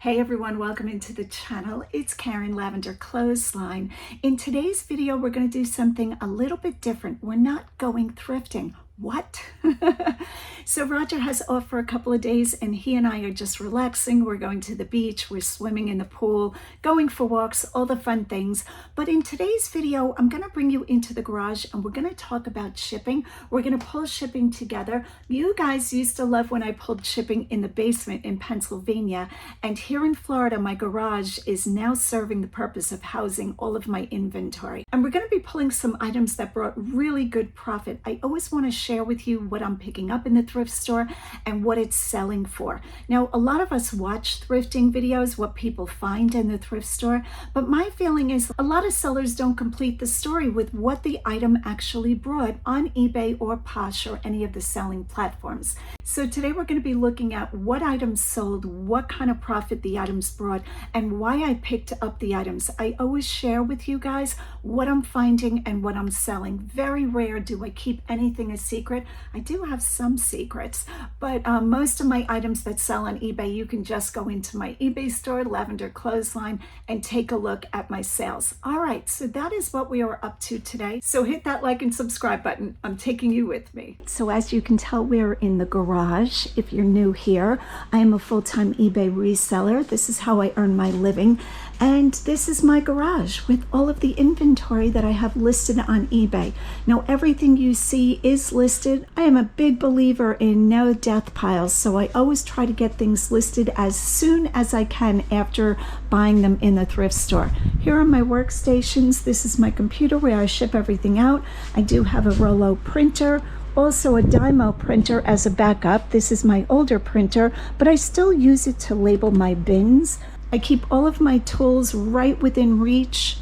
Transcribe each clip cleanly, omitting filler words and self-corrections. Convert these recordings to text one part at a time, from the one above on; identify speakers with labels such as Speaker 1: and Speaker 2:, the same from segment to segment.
Speaker 1: Hey everyone, welcome into the channel. It's Karen, Lavender Clothesline. In today's video, we're going to do something a little bit different. We're not going thrifting. What? So Roger has off for a couple of days and he and I are just relaxing. We're going to the beach, we're swimming in the pool, going for walks, all the fun things. But in today's video, I'm going to bring you into the garage and we're going to talk about shipping. We're going to pull shipping together. You guys used to love when I pulled shipping in the basement in Pennsylvania, and here in Florida, my garage is now serving the purpose of housing all of my inventory. And we're going to be pulling some items that brought really good profit. I always want to share with you what I'm picking up in the thrift store and what it's selling for. Now, a lot of us watch thrifting videos, what people find in the thrift store, but my feeling is a lot of sellers don't complete the story with what the item actually brought on eBay or Posh or any of the selling platforms. So today we're going to be looking at what items sold, what kind of profit the items brought, and why I picked up the items. I always share with you guys what I'm finding and what I'm selling. Very rare do I keep anything a secret. I do have some secrets, but most of my items that sell on eBay, you can just go into my eBay store, Lavender Clothesline, and take a look at my sales. All right, so that is what we are up to today. So hit that like and subscribe button. I'm taking you with me. So as you can tell, we're in the garage. If you're new here, I am a full-time eBay reseller. This is how I earn my living. And this is my garage with all of the inventory that I have listed on eBay. Now, everything you see is listed. I am a big believer in no death piles, so I always try to get things listed as soon as I can after buying them in the thrift store. Here are my workstations. This is my computer where I ship everything out. I do have a Rollo printer, also a Dymo printer as a backup. This is my older printer, but I still use it to label my bins. I keep all of my tools right within reach,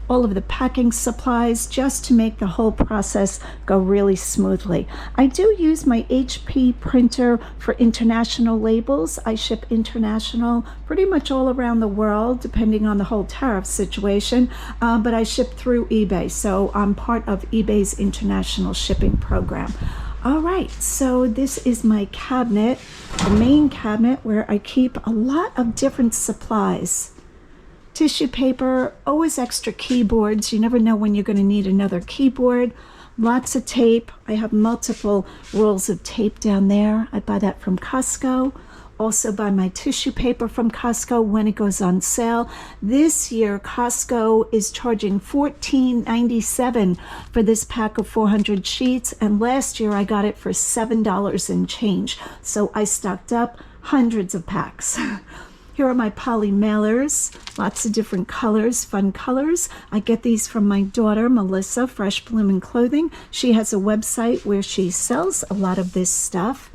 Speaker 1: all of the packing supplies, just to make the whole process go really smoothly. I do use my HP printer for international labels. I ship international pretty much all around the world, depending on the whole tariff situation, but I ship through eBay, so I'm part of eBay's international shipping program. All right, so this is my cabinet, the main cabinet where I keep a lot of different supplies. Tissue paper, always extra keyboards. You never know when you're going to need another keyboard. Lots of tape. I have multiple rolls of tape down there. I buy that from Costco. Also buy my tissue paper from Costco when it goes on sale. This year, Costco is charging $14.97 for this pack of 400 sheets. And last year I got it for $7 and change. So I stocked up hundreds of packs. Here are my poly mailers, lots of different colors, fun colors. I get these from my daughter, Mellissa, Freshbloominclothing. She has a website where she sells a lot of this stuff.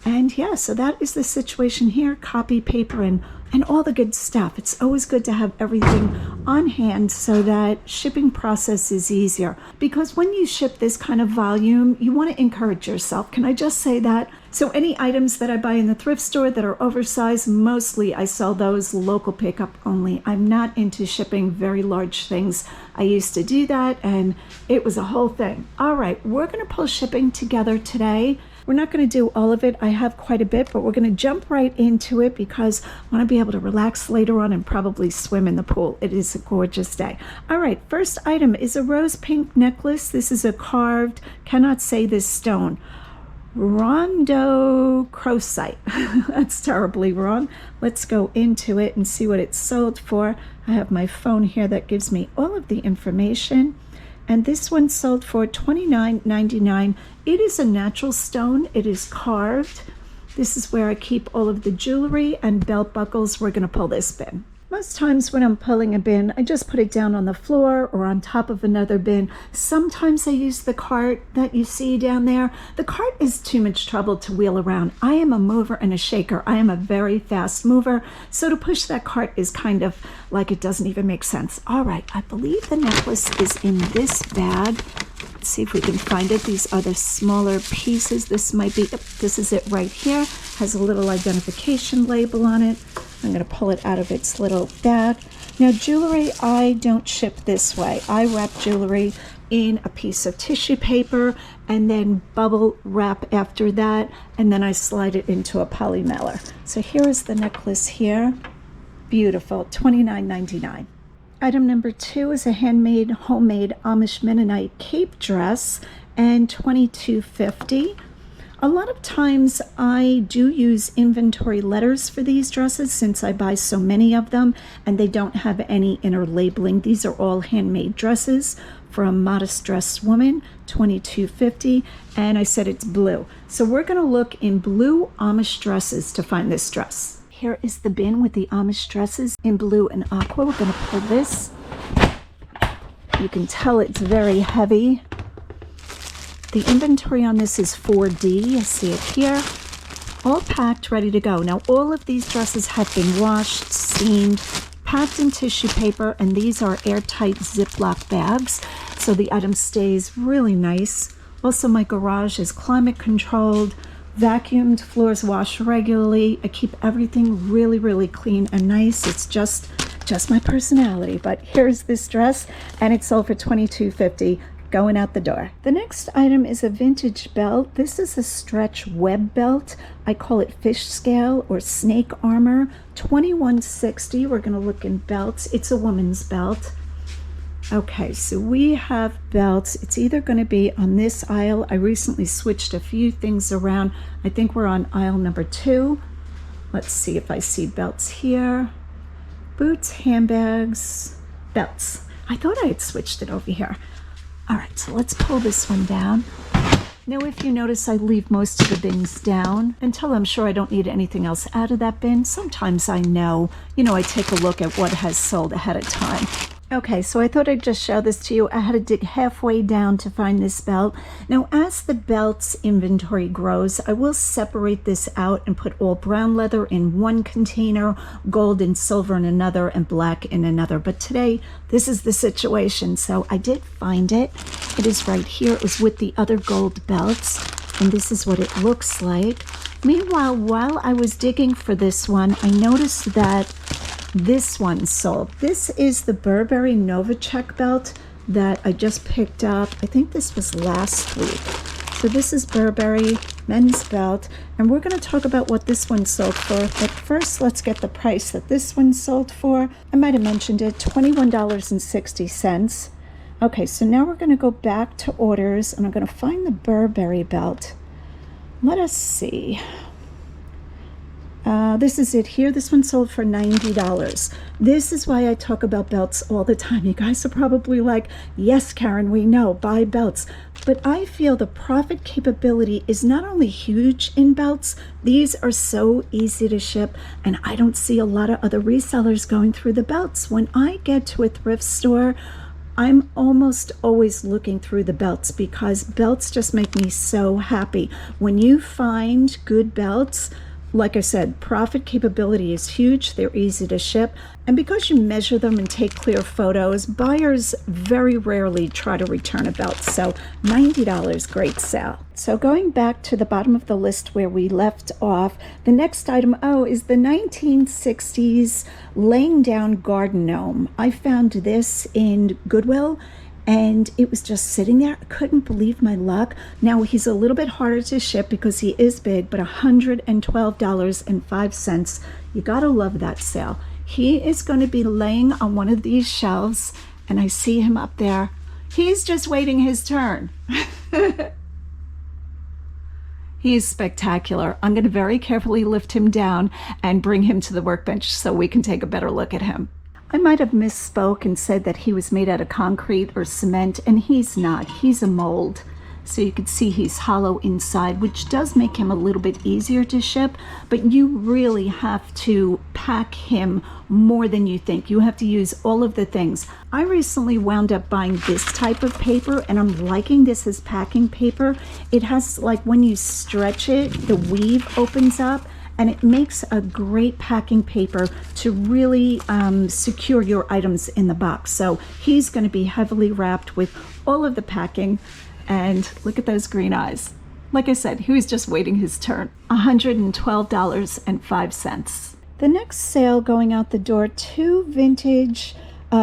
Speaker 1: And yeah, so that is the situation here, copy paper and all the good stuff. It's always good to have everything on hand so that shipping process is easier. Because when you ship this kind of volume, you want to encourage yourself. Can I just say that? So any items that I buy in the thrift store that are oversized, mostly I sell those local pickup only. I'm not into shipping very large things. I used to do that and it was a whole thing. All right, we're going to pull shipping together today. We're not going to do all of it. I have quite a bit, but we're going to jump right into it because I want to be able to relax later on and probably swim in the pool. It is a gorgeous day. All right, first item is a rose pink necklace. This is a carved, cannot say this stone, rhodochrosite. That's terribly wrong. Let's go into it and see what it's sold for. I have my phone here that gives me all of the information. And this one sold for $29.99. It is a natural stone. It is carved. This is where I keep all of the jewelry and belt buckles. We're going to pull this bin. Most times when I'm pulling a bin, I just put it down on the floor or on top of another bin. Sometimes I use the cart that you see down there. The cart is too much trouble to wheel around. I am a mover and a shaker. I am a very fast mover. So to push that cart is kind of like it doesn't even make sense. All right, I believe the necklace is in this bag. Let's see if we can find it. These are the smaller pieces. This might be, this is it right here. Has a little identification label on it. I'm going to pull it out of its little bag. Now, jewelry, I don't ship this way. I wrap jewelry in a piece of tissue paper and then bubble wrap after that, and then I slide it into a poly mailer. So here is the necklace here. Beautiful, $29.99. Item number 2 is a handmade, homemade Amish Mennonite cape dress, and $22.50. A lot of times I do use inventory letters for these dresses since I buy so many of them and they don't have any inner labeling. These are all handmade dresses from Modest Dressed Woman, $22.50, and I said it's blue. So we're going to look in blue Amish dresses to find this dress. Here is the bin with the Amish dresses in blue and aqua. We're going to pull this. You can tell it's very heavy. The inventory on this is 4D. You see it here. All packed, ready to go. Now, all of these dresses have been washed, steamed, packed in tissue paper, and these are airtight Ziploc bags, so the item stays really nice. Also, my garage is climate controlled, vacuumed, floors washed regularly. I keep everything really, really clean and nice. It's just my personality. But here's this dress, and it's sold for $22.50. Going out the door. The next item is a vintage belt. This is a stretch web belt. I call it fish scale or snake armor. $21.60. We're going to look in belts. It's a woman's belt. Okay, so we have belts. It's either going to be on this aisle. I recently switched a few things around. I think we're on aisle number 2. Let's see if I see belts here. Boots, handbags, belts. I thought I had switched it over here. All right, so let's pull this one down. Now, if you notice, I leave most of the bins down until I'm sure I don't need anything else out of that bin. Sometimes I know, I take a look at what has sold ahead of time. Okay, so I thought I'd just show this to you. I had to dig halfway down to find this belt. Now, as the belt's inventory grows, I will separate this out and put all brown leather in one container, gold and silver in another, and black in another. But today, this is the situation. So I did find it. It is right here. It was with the other gold belts, and this is what it looks like. Meanwhile, while I was digging for this one, I noticed that this one sold. This is the Burberry Novacek belt that I just picked up. I think this was last week. So this is Burberry men's belt, and we're going to talk about what this one sold for. But first, let's get the price that this one sold for. I might have mentioned it, $21.60. Okay, so now we're going to go back to orders, and I'm going to find the Burberry belt. Let us see. This is it here. This one sold for $90. This is why I talk about belts all the time. You guys are probably like, yes, Karen, we know, buy belts. But I feel the profit capability is not only huge in belts, these are so easy to ship, and I don't see a lot of other resellers going through the belts. When I get to a thrift store, I'm almost always looking through the belts because belts just make me so happy. When you find good belts, like I said, profit capability is huge. They're easy to ship. And because you measure them and take clear photos, buyers very rarely try to return a belt. So $90, great sale. So going back to the bottom of the list where we left off, the next item, is the 1960s laying down garden gnome. I found this in Goodwill, and it was just sitting there. I couldn't believe my luck. Now, he's a little bit harder to ship because he is big, but $112.05. You gotta love that sale. He is going to be laying on one of these shelves, and I see him up there. He's just waiting his turn. He is spectacular. I'm going to very carefully lift him down and bring him to the workbench so we can take a better look at him. I might have misspoke and said that he was made out of concrete or cement, and he's not. He's a mold. So you can see he's hollow inside, which does make him a little bit easier to ship, but you really have to pack him more than you think. You have to use all of the things. I recently wound up buying this type of paper, and I'm liking this as packing paper. It has, like, when you stretch it, the weave opens up, and it makes a great packing paper to really secure your items in the box. So he's going to be heavily wrapped with all of the packing. And look at those green eyes. Like I said, he was just waiting his turn. $112.05. The next sale going out the door, 2 vintage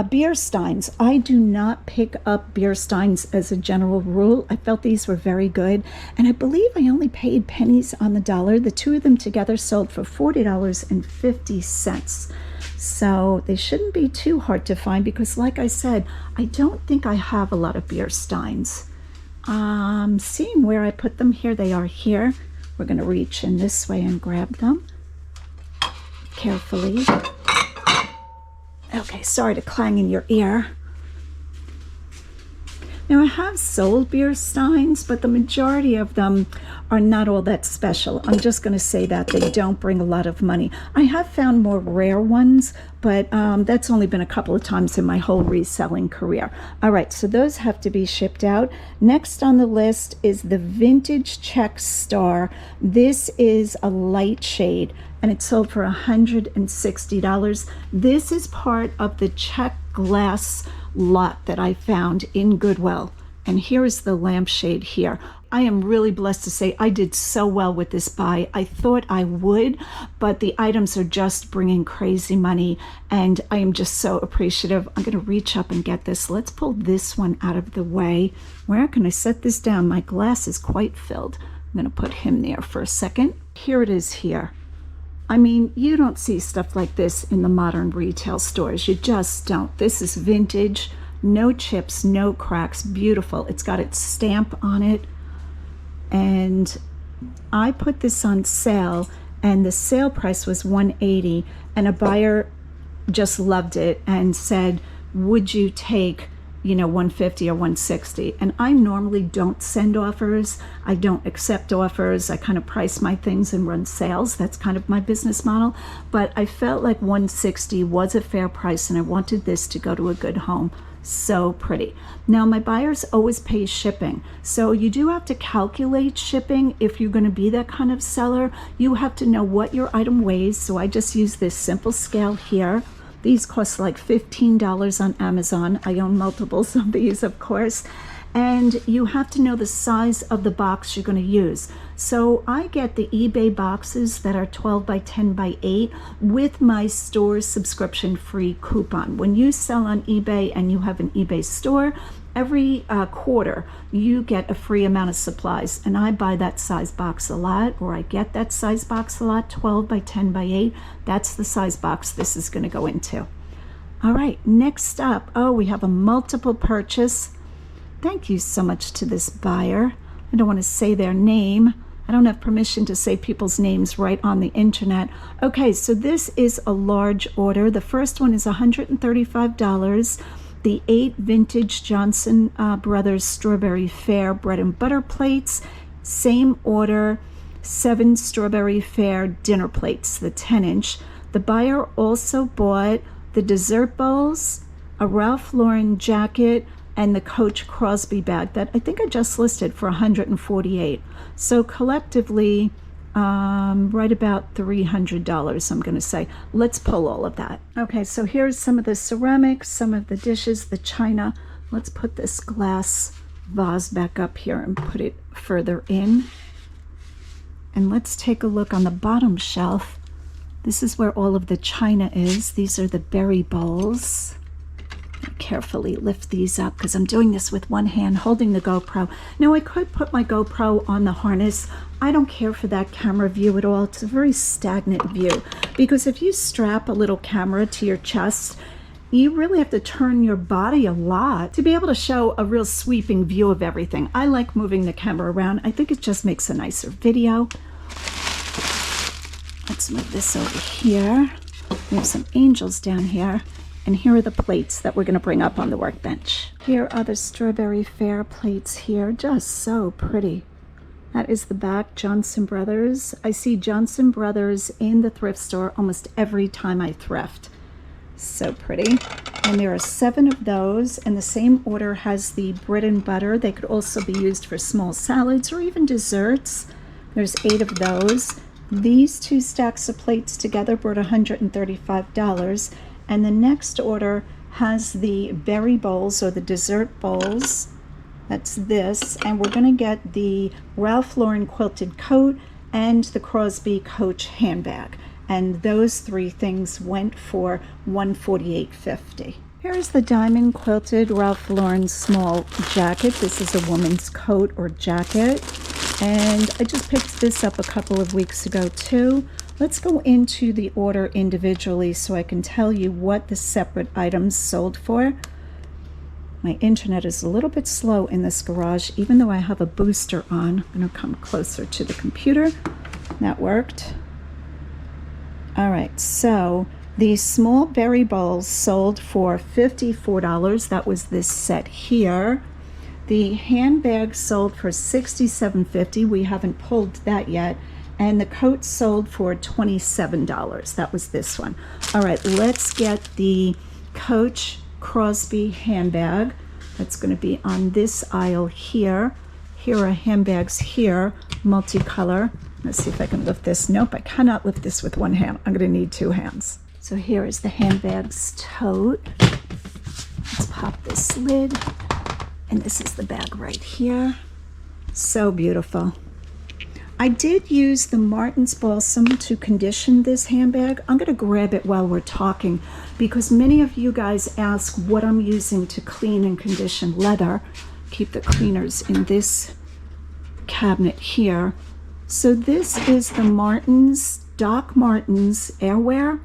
Speaker 1: beer steins. I do not pick up beer steins as a general rule. I felt these were very good, and I believe I only paid pennies on the dollar. The 2 of them together sold for $40.50. So they shouldn't be too hard to find because, like I said, I don't think I have a lot of beer steins. Seeing where I put them, here they are here. We're going to reach in this way and grab them carefully. Okay, sorry to clang in your ear. Now, I have sold beer steins, but the majority of them are not all that special. I'm just going to say that they don't bring a lot of money. I have found more rare ones, but that's only been a couple of times in my whole reselling career. All right, so those have to be shipped out. Next on the list is the Vintage Check Star. This is a light shade, and it sold for $160. This is part of the check glass lot that I found in Goodwill. And here is the lampshade here. I am really blessed to say I did so well with this buy. I thought I would, but the items are just bringing crazy money, and I am just so appreciative. I'm going to reach up and get this. Let's pull this one out of the way. Where can I set this down? My glass is quite filled. I'm going to put him there for a second. Here it is here. I mean, you don't see stuff like this in the modern retail stores. You just don't. This is vintage, no chips, no cracks, beautiful. It's got its stamp on it. And I put this on sale, and the sale price was $180, and a buyer just loved it and said, would you take, you know, $150 or $160? And I normally don't send offers. I don't accept offers. I kind of price my things and run sales. That's kind of my business model. But I felt like $160 was a fair price, and I wanted this to go to a good home. So pretty. Now, my buyers always pay shipping, so you do have to calculate shipping. If you're going to be that kind of seller, you have to know what your item weighs. So I just use this simple scale here. These cost like $15 on Amazon. I own multiples of these, of course. And you have to know the size of the box you're going to use. So I get the eBay boxes that are 12 by 10 by 8 with my store subscription free coupon. When you sell on eBay and you have an eBay store, every quarter you get a free amount of supplies, and I buy that size box a lot, or I get that size box a lot. 12 by 10 by 8, that's the size box this is going to go into. All right, next up, oh, we have a multiple purchase. Thank you so much to this buyer. I don't want to say their name. I don't have permission to say people's names right on the internet. Okay, so this is a large order. The first one is $135. The 8 vintage Johnson Brothers Strawberry Fair bread and butter plates. Same order, 7 Strawberry Fair dinner plates, the 10-inch. The buyer also bought the dessert bowls, a Ralph Lauren jacket, and the Coach Crosby bag that I think I just listed for $148. So collectively, right about $300, I'm going to say. Let's pull all of that. Okay, so here's some of the ceramics, some of the dishes, the china. Let's put this glass vase back up here and put it further in. And let's take a look on the bottom shelf. This is where all of the china is. These are the berry bowls. Carefully lift these up because I'm doing this with one hand holding the GoPro. Now, I could put my GoPro on the harness. I don't care for that camera view at all. It's a very stagnant view because if you strap a little camera to your chest, you really have to turn your body a lot to be able to show a real sweeping view of everything. I like moving the camera around. I think it just makes a nicer video. Let's move this over here. We have some angels down here. And here are the plates that we're going to bring up on the workbench. Here are the Strawberry Fair plates here. Just so pretty. That is the back, Johnson Brothers. I see Johnson Brothers in the thrift store almost every time I thrift. So pretty. And there are 7 of those. And the same order has the bread and butter. They could also be used for small salads or even desserts. There's 8 of those. These 2 stacks of plates together brought $135. And the next order has the berry bowls or the dessert bowls. That's this. And we're going to get the Ralph Lauren quilted coat and the Crosby Coach handbag. And those 3 things went for $148.50. Here's the diamond quilted Ralph Lauren small jacket. This is a woman's coat or jacket. And I just picked this up a couple of weeks ago too. Let's go into the order individually so I can tell you what the separate items sold for. My internet is a little bit slow in this garage, even though I have a booster on. I'm going to come closer to the computer. That worked. All right, so the small berry bowls sold for $54. That was this set here. The handbag sold for $67.50. We haven't pulled that yet. And the coat sold for $27. That was this one. All right, let's get the Coach Crosby handbag. That's going to be on this aisle here. Here are handbags here, multicolor. Let's see if I can lift this. Nope, I cannot lift this with one hand. I'm going to need two hands. So here is the handbag's tote. Let's pop this lid. And this is the bag right here. So beautiful. I did use the Martin's Balsam to condition this handbag. I'm going to grab it while we're talking because many of you guys ask what I'm using to clean and condition leather. Keep the cleaners in this cabinet here. So this is the Martin's, Doc Martens Airwear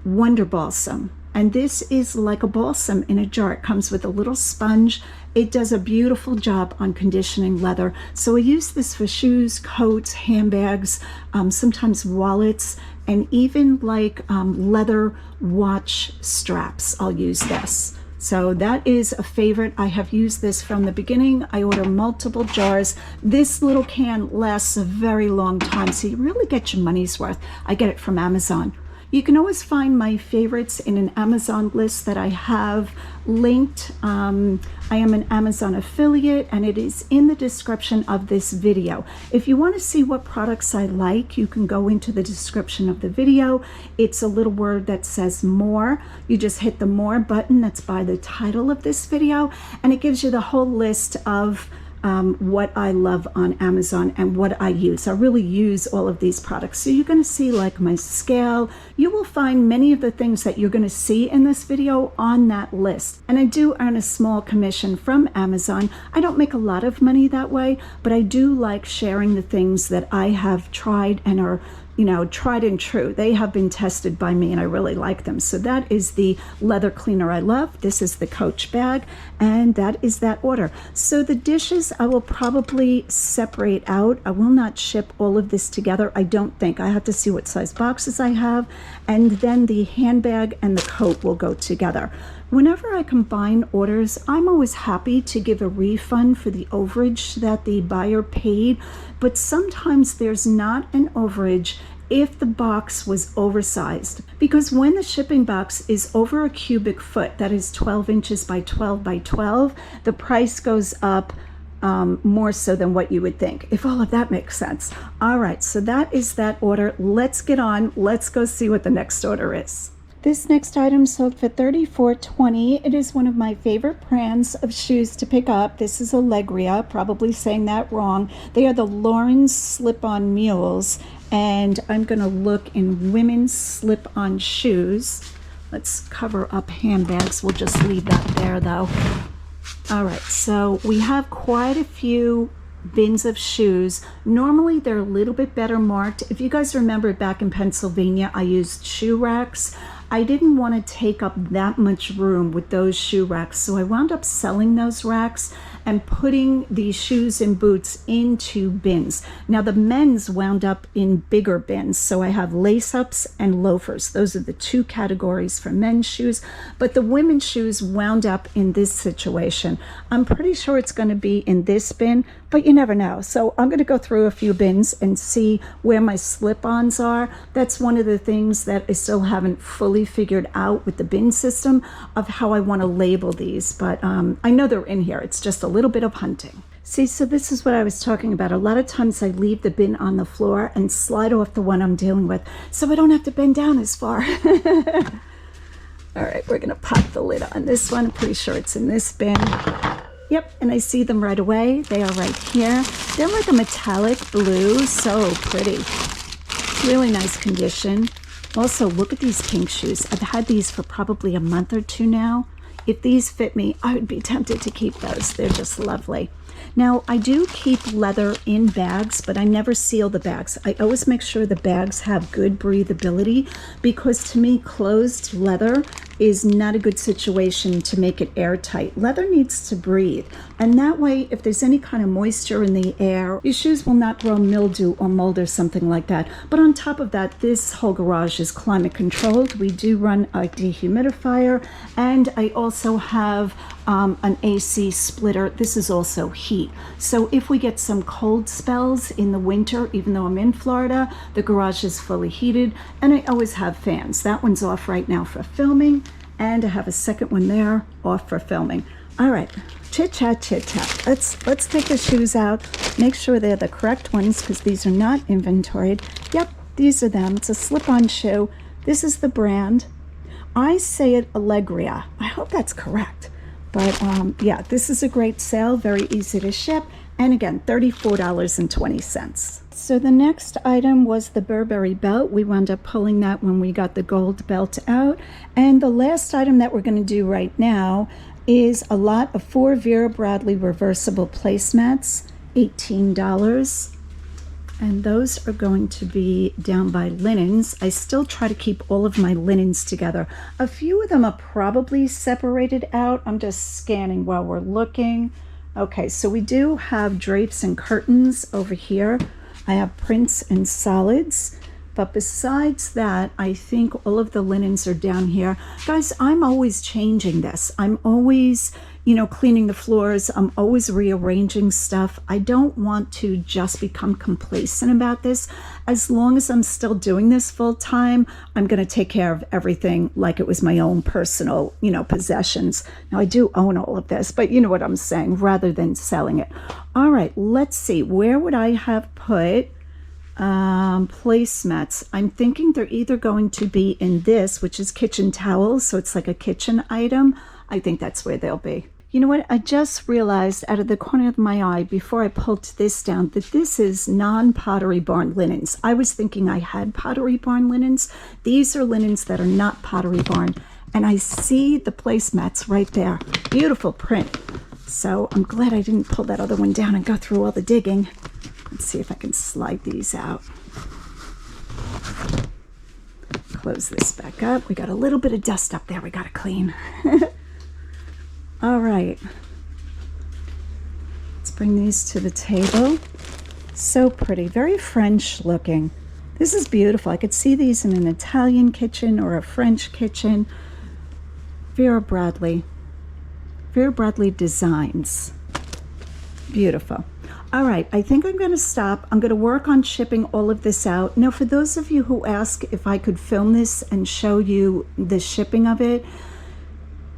Speaker 1: Wonder Balsam. And this is like a balsam in a jar. It comes with a little sponge. It does a beautiful job on conditioning leather. So I use this for shoes, coats, handbags, sometimes wallets, and even like leather watch straps. I'll use this. So that is a favorite. I have used this from the beginning. I order multiple jars. This little can lasts a very long time, so you really get your money's worth. I get it from Amazon. You can always find my favorites in an Amazon list that I have linked. I am an Amazon affiliate and it is in the description of this video. If you want to see what products I like, you can go into the description of the video. It's a little word that says more. You just hit the more button that's by the title of this video and it gives you the whole list of what I love on Amazon and what I use. I really use all of these products. So you're going to see like my scale. You will find many of the things that you're going to see in this video on that list. And I do earn a small commission from Amazon. I don't make a lot of money that way, but I do like sharing the things that I have tried and are tried and true. They have been tested by me and I really like them. So that is the leather cleaner I love. This is the Coach bag and that is that order. So the dishes I will probably separate out. I will not ship all of this together. I don't think. I have to see what size boxes I have. And then the handbag and the coat will go together. Whenever I combine orders, I'm always happy to give a refund for the overage that the buyer paid, but sometimes there's not an overage if the box was oversized. Because when the shipping box is over a cubic foot, that is 12 inches by 12 by 12, the price goes up more so than what you would think, if all of that makes sense. All right, so that is that order. Let's get on. Let's go see what the next order is. This next item sold for $34.20. It is one of my favorite brands of shoes to pick up. This is Allegria, probably saying that wrong. They are the Lauren's slip-on mules, and I'm going to look in women's slip-on shoes. Let's cover up handbags. We'll just leave that there, though. All right, so we have quite a few bins of shoes. Normally they're a little bit better marked. If you guys remember back in Pennsylvania, I used shoe racks. I didn't want to take up that much room with those shoe racks, so I wound up selling those racks and putting the shoes and boots into bins. Now the men's wound up in bigger bins, so I have lace-ups and loafers. Those are the two categories for men's shoes, but the women's shoes wound up in this situation. I'm pretty sure it's going to be in this bin, but you never know. So I'm going to go through a few bins and see where my slip-ons are. That's one of the things that I still haven't fully figured out with the bin system of how I want to label these, but I know they're in here. It's just a little bit of hunting. See, so this is what I was talking about. A lot of times I leave the bin on the floor and slide off the one I'm dealing with so I don't have to bend down as far. All right, we're gonna pop the lid on this one. I'm pretty sure it's in this bin. Yep, and I see them right away. They are right here. They're like a metallic blue, so pretty. Really nice condition. Also, look at these pink shoes. I've had these for probably a month or two now. If these fit me, I would be tempted to keep those. They're just lovely. Now, I do keep leather in bags, but I never seal the bags. I always make sure the bags have good breathability, because to me, closed leather is not a good situation to make it airtight. Leather needs to breathe, and that way, if there's any kind of moisture in the air, your shoes will not grow mildew or mold or something like that. But on top of that, this whole garage is climate controlled. We do run a dehumidifier, and I also have an AC splitter. This is also heat. So if we get some cold spells in the winter, even though I'm in Florida, the garage is fully heated, and I always have fans. That one's off right now for filming, and I have a second one there off for filming. All right, chit chat, chit chat. Let's take the shoes out, make sure they're the correct ones, because these are not inventoried. Yep, these are them. It's a slip-on shoe. This is the brand. I say it Allegria. I hope that's correct. But yeah, this is a great sale, very easy to ship, and again, $34.20. So the next item was the Burberry belt. We wound up pulling that when we got the gold belt out. And the last item that we're going to do right now is a lot of 4 Vera Bradley reversible placemats, $18. And those are going to be down by linens. I still try to keep all of my linens together. A few of them are probably separated out. I'm just scanning while we're looking. Okay, so we do have drapes and curtains over here. I have prints and solids. But besides that, I think all of the linens are down here. Guys, I'm always changing this. I'm always, cleaning the floors. I'm always rearranging stuff. I don't want to just become complacent about this. As long as I'm still doing this full time, I'm going to take care of everything like it was my own personal, possessions. Now, I do own all of this, but you know what I'm saying, rather than selling it. All right, let's see. Where would I have put placemats? I'm thinking they're either going to be in this, which is kitchen towels, so it's like a kitchen item. I think that's where they'll be. You know what? I just realized out of the corner of my eye before I pulled this down that this is non-Pottery Barn linens. I was thinking I had Pottery Barn linens. These are linens that are not Pottery Barn, and I see the placemats right there. Beautiful print. So I'm glad I didn't pull that other one down and go through all the digging. Let's see if I can slide these out. Close this back up. We got a little bit of dust up there we got to clean. All right. Let's bring these to the table. So pretty. Very French looking. This is beautiful. I could see these in an Italian kitchen or a French kitchen. Vera Bradley. Vera Bradley Designs. Beautiful. All right, I think I'm going to stop. I'm going to work on shipping all of this out. Now, for those of you who ask if I could film this and show you the shipping of it,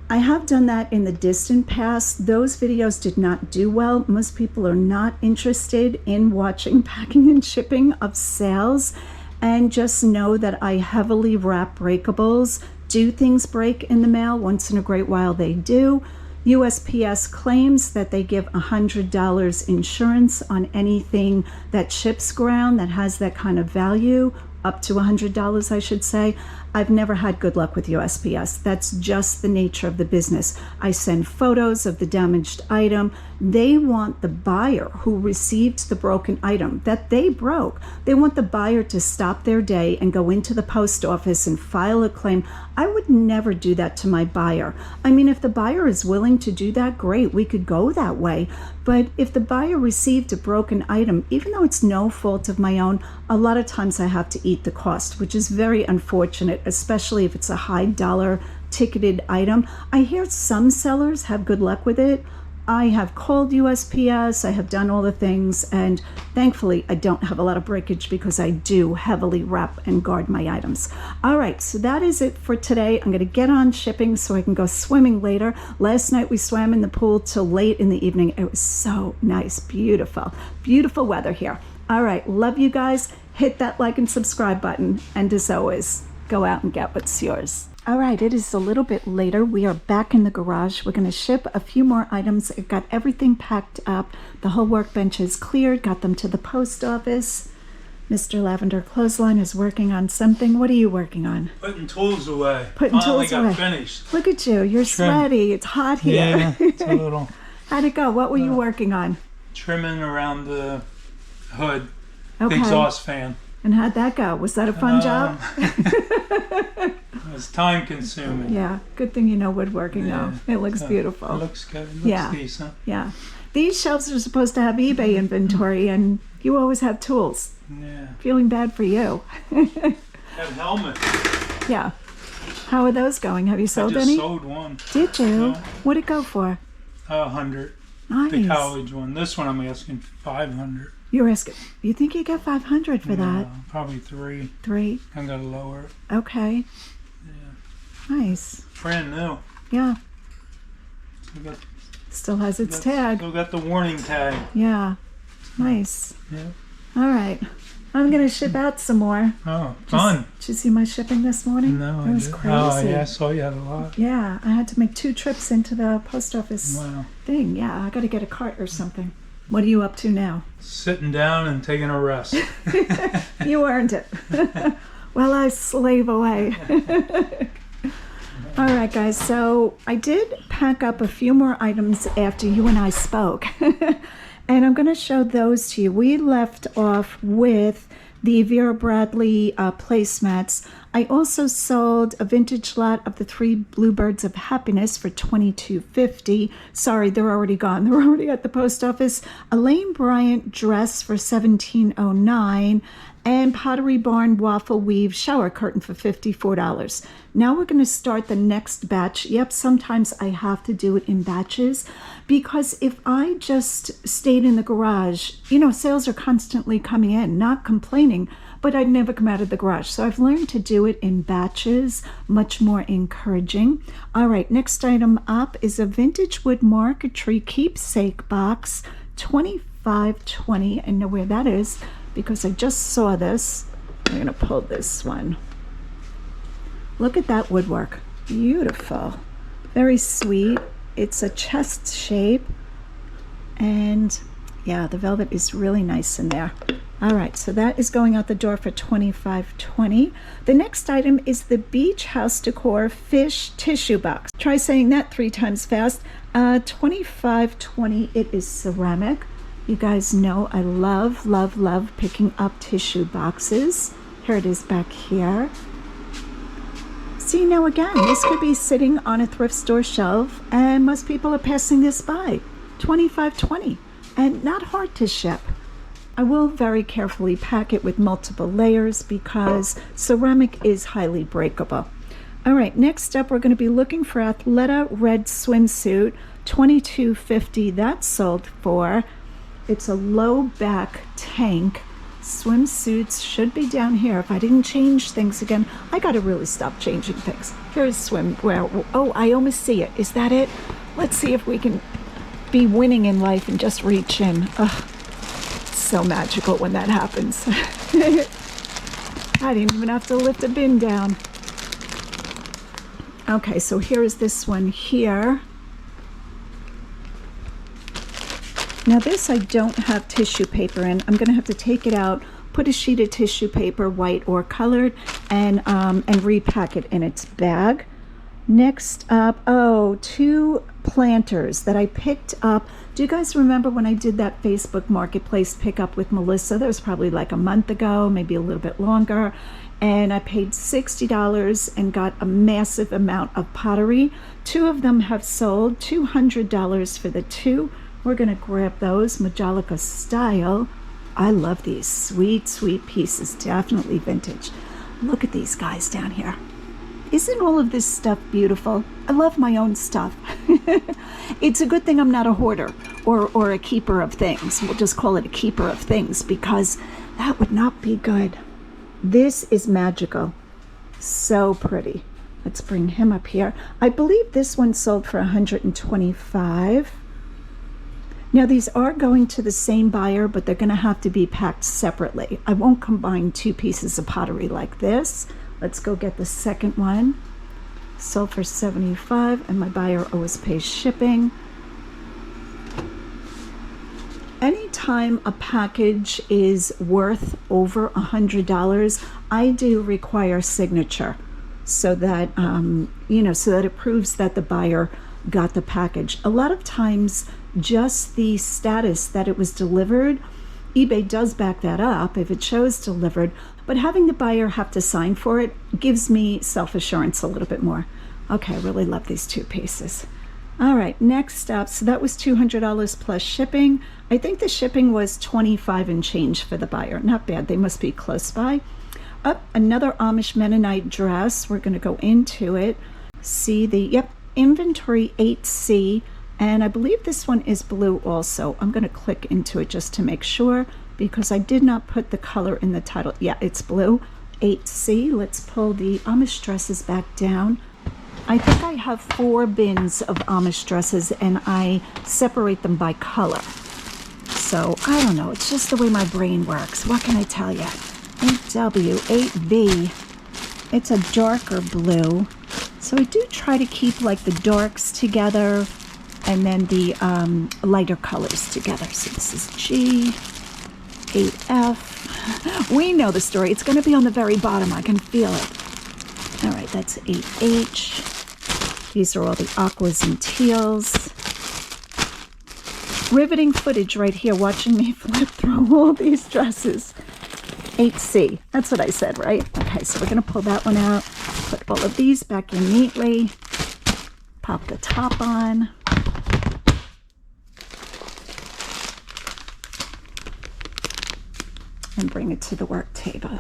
Speaker 1: I have done that in the distant past. Those videos did not do well. Most people are not interested in watching packing and shipping of sales. And just know that I heavily wrap breakables. Do things break in the mail? Once in a great while they do. USPS claims that they give $100 insurance on anything that ships ground that has that kind of value, up to $100, I should say. I've never had good luck with USPS. That's just the nature of the business. I send photos of the damaged item. They want the buyer who received the broken item that they broke. They want the buyer to stop their day and go into the post office and file a claim. I would never do that to my buyer. I mean, if the buyer is willing to do that, great, we could go that way. But if the buyer received a broken item, even though it's no fault of my own, a lot of times I have to eat the cost, which is very unfortunate, especially if it's a high dollar ticketed item. I hear some sellers have good luck with it. I have called USPS, I have done all the things, and thankfully I don't have a lot of breakage because I do heavily wrap and guard my items. All right, so that is it for today. I'm gonna get on shipping so I can go swimming later. Last night we swam in the pool till late in the evening. It was so nice, beautiful, beautiful weather here. All right, love you guys. Hit that like and subscribe button, and as always, go out and get what's yours. All right, it is a little bit later. We are back in the garage. We're going to ship a few more items. I got everything packed up. The whole workbench is cleared. Got them to the post office. Mr. Lavender Clothesline is working on something. What are you working on?
Speaker 2: Putting tools away.
Speaker 1: Putting tools away.
Speaker 2: Finished.
Speaker 1: Look at you. You're sweaty. It's hot here.
Speaker 2: Yeah, it's a little.
Speaker 1: How'd it go? What were you working on?
Speaker 2: trimming around the hood,
Speaker 1: Okay.
Speaker 2: the exhaust fan.
Speaker 1: And how'd that go? Was that a fun job?
Speaker 2: It was time consuming.
Speaker 1: Yeah, good thing you know woodworking though. It looks beautiful.
Speaker 2: It looks good. It looks decent.
Speaker 1: Yeah. These shelves are supposed to have eBay inventory, and you always have tools.
Speaker 2: Yeah.
Speaker 1: Feeling bad for you.
Speaker 2: Have helmets.
Speaker 1: Yeah. How are those going? Have you sold
Speaker 2: I just
Speaker 1: any?
Speaker 2: sold one.
Speaker 1: Did you?
Speaker 2: Yeah.
Speaker 1: What'd it go for?
Speaker 2: 100.
Speaker 1: Nice.
Speaker 2: The college one. This one I'm asking 500.
Speaker 1: You're asking. You think you get 500 for that?
Speaker 2: Probably 3.
Speaker 1: 3.
Speaker 2: I'm gonna lower it.
Speaker 1: Okay.
Speaker 2: Yeah.
Speaker 1: Nice.
Speaker 2: Brand new.
Speaker 1: Yeah.
Speaker 2: Still
Speaker 1: has its tag.
Speaker 2: Still got the warning tag.
Speaker 1: Yeah. Nice.
Speaker 2: Yeah.
Speaker 1: All right. I'm gonna ship out some more.
Speaker 2: Oh, fun.
Speaker 1: Did you see my shipping this morning?
Speaker 2: No,
Speaker 1: it was crazy.
Speaker 2: Oh, yeah, I saw you had a lot.
Speaker 1: Yeah, I had to make 2 trips into the post office thing. Yeah, I got to get a cart or something. What are you up to now?
Speaker 2: Sitting down and taking a rest.
Speaker 1: You earned it. Well, I slave away. All right, guys, so I did pack up a few more items after you and I spoke. And I'm going to show those to you. We left off with the Vera Bradley placemats. I also sold a vintage lot of the 3 Bluebirds of Happiness for $22.50. Sorry, they're already gone. They're already at the post office. A Lane Bryant dress for $17.09. And Pottery Barn waffle weave shower curtain for $54. Now we're going to start the next batch. Yep, sometimes I have to do it in batches because if I just stayed in the garage, you know, sales are constantly coming in, not complaining, but I'd never come out of the garage. So I've learned to do it in batches, much more encouraging. All right, next item up is a vintage wood marquetry keepsake box, $25.20. I know where that is because I just saw this. I'm going to pull this one. Look at that woodwork. Beautiful. Very sweet. It's a chest shape. And yeah, the velvet is really nice in there. All right, so that is going out the door for $25.20. The next item is the Beach House Decor Fish Tissue Box. Try saying that 3 times fast. $25.20. It is ceramic. You guys know I love, love, love picking up tissue boxes. Here it is back here. See, now again, this could be sitting on a thrift store shelf and most people are passing this by. $25.20 and not hard to ship. I will very carefully pack it with multiple layers because ceramic is highly breakable. All right, next up we're going to be looking for Athleta red swimsuit, $22.50. That's sold for. It's a low back tank. Swimsuits should be down here. If I didn't change things again, I got to really stop changing things. Here's swimwear. Oh, I almost see it. Is that it? Let's see if we can be winning in life and just reach in. Ugh, it's so magical when that happens. I didn't even have to lift the bin down. Okay, so here is this one here. Now this I don't have tissue paper in. I'm going to have to take it out, put a sheet of tissue paper, white or colored, and repack it in its bag. Next up, 2 planters that I picked up. Do you guys remember when I did that Facebook Marketplace pickup with Mellissa? That was probably like a month ago, maybe a little bit longer. And I paid $60 and got a massive amount of pottery. 2 of them have sold, $200 for the 2. We're going to grab those, Majolica style. I love these sweet, sweet pieces, definitely vintage. Look at these guys down here. Isn't all of this stuff beautiful? I love my own stuff. It's a good thing I'm not a hoarder or a keeper of things. We'll just call it a keeper of things because that would not be good. This is magical. So pretty. Let's bring him up here. I believe this one sold for $125. Now these are going to the same buyer, but they're going to have to be packed separately. I won't combine 2 pieces of pottery like this. Let's go get the second one. Sold for $75, and my buyer always pays shipping. Anytime a package is worth over $100, I do require signature so that so that it proves that the buyer got the package. A lot of times just the status that it was delivered. eBay does back that up if it shows delivered, but having the buyer have to sign for it gives me self-assurance a little bit more. Okay, I really love these 2 pieces. All right, next up, so that was $200 plus shipping. I think the shipping was $25 and change for the buyer. Not bad, they must be close by. Up, another Amish Mennonite dress. We're gonna go into it. See the, yep, inventory 8C. And I believe this one is blue also. I'm going to click into it just to make sure because I did not put the color in the title. Yeah, it's blue. 8C. Let's pull the Amish dresses back down. I think I have 4 bins of Amish dresses and I separate them by color. So I don't know. It's just the way my brain works. What can I tell you? 8W, 8B. It's a darker blue. So I do try to keep like the darks together and then the lighter colors together. So this is G, 8F. We know the story. It's going to be on the very bottom. I can feel it. All right, that's 8H. These are all the aquas and teals. Riveting footage right here, watching me flip through all these dresses. 8C. That's what I said, right? Okay, so we're going to pull that one out. Put all of these back in neatly. Pop the top on. And bring it to the work table.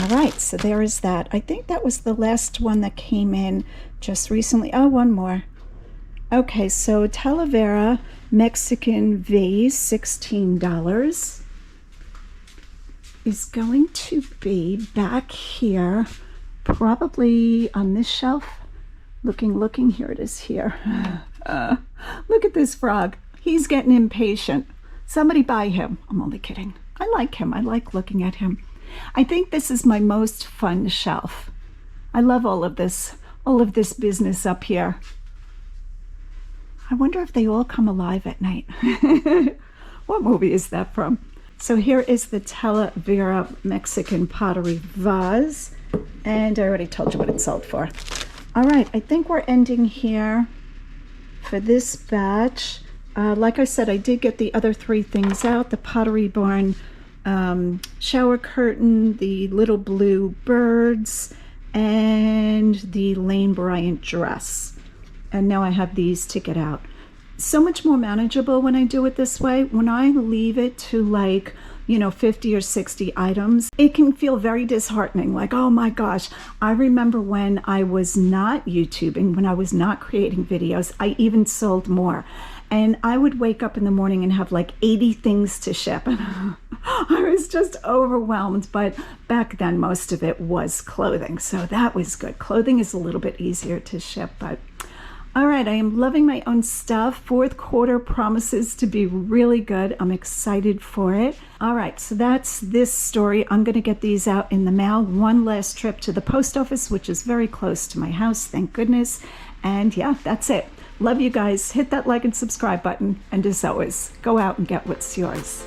Speaker 1: All right, so there is that. I think that was the last one that came in just recently. Oh, one more. Okay, so Talavera Mexican vase, $16, is going to be back here, probably on this shelf. Looking, here it is here. Look at this frog. He's getting impatient. Somebody buy him. I'm only kidding. I like him. I like looking at him. I think this is my most fun shelf. I love all of this business up here. I wonder if they all come alive at night. What movie is that from? So here is the Talavera Mexican pottery vase. And I already told you what it sold for. All right, I think we're ending here for this batch. Like I said, I did get the other 3 things out. The Pottery Barn shower curtain, the little blue birds, and the Lane Bryant dress. And now I have these to get out. So much more manageable when I do it this way. When I leave it to like, 50 or 60 items, it can feel very disheartening. Like, oh my gosh, I remember when I was not YouTubing, when I was not creating videos, I even sold more. And I would wake up in the morning and have like 80 things to ship. And I was just overwhelmed. But back then, most of it was clothing. So that was good. Clothing is a little bit easier to ship, but all right, I am loving my own stuff. 4th quarter promises to be really good. I'm excited for it. All right, so that's this story. I'm going to get these out in the mail. One last trip to the post office, which is very close to my house, thank goodness. And yeah, that's it. Love you guys. Hit that like and subscribe button. And as always, go out and get what's yours.